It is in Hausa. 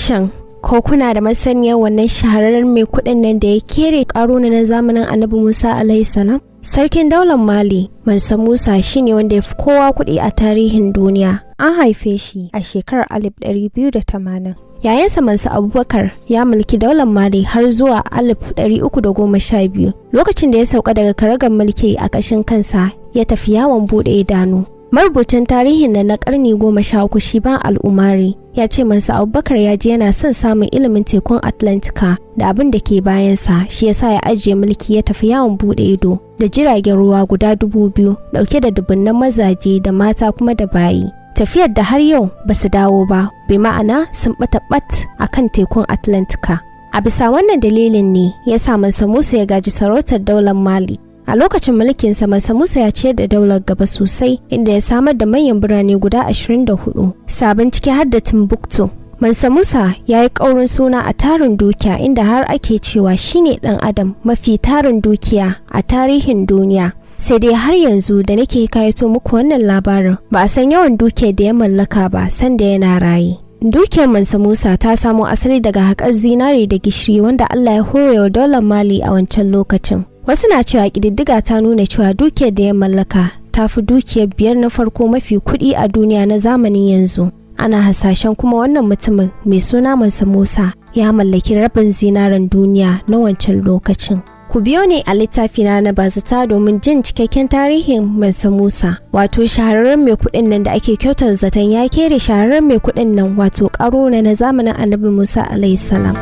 Shin ko kuna da masaniyar wannan shahararren mai kuɗin nan da ya kere qaruna na zamanin Annabi Musa alaihi salam? Sarkin daular Mali, Mansa Musa shine wanda ya fi kowa kuɗi a tarihin duniya. An haife shi a shekarar 1280. Yayansa Mansa Abubakar ya mulki daular Mali har zuwa 1312. Lokacin da ya sauka daga karagar mulki a ƙashin kansa, ya tafi yawon buɗe idanu. Marubucin tarihin na ƙarni 13 Shiban Al'umari ya ce Mansa Abubakar ya ji yana son samun ilimin tekun Atlantika da abin da ke bayansa, shi yasa ya ajiye mulki ya tafi yawon buɗe ido da jiragen ruwa guda 2000 ɗauke da dubunnan mazaje da mata kuma da bayi. Tafiyar da har yau ba su dawo ba, bi ma'ana sun ɓata ɓat a kan tekun Atlantika. A bisa wannan dalilin ne ya sa Mansa Musa ya gaji sarautar daular Mali. A lokacin mulkinsa Mansa Musa ya ciyar da daular gaba sosai, inda ya samar da manyan birane guda 24, sabon ciki har da Timbuktu. Mansa Musa ya yi ƙaurin suna a tarin dukiya, inda har ake cewa shine ɗan adam mafi tarin dukiya a tarihin duniya. Sai dai har yanzu da nake kayato muku wannan labarin, ba a san yawan dukiyar da ya mallaka ba sanda yana raye. Dukiyar Mansa Musa ta samo asali daga haƙar zinari da gishiri wanda Allah ya hore wa daular Mali a wancan lokacin. Wasu na cewa ƙididdiga ta nuna cewa dukiyar da ya mallaka ta fi dukiyar 5 na farko mafi kuɗi a duniya na zamanin yanzu. Ana hasashen kuma wannan mutumin mai suna Mansa Musa ya mallaki rabin zinarin duniya na wancan lokacin. Ku biyo ne a littafi na bazata domin jin cikakken tarihin Mansa Musa, wato shahararren mai kuɗin nan da ake kyautar zaton ya kere shahararren mai kuɗin nan wato qaruna na zamanin Annabi Musa alaihi salam.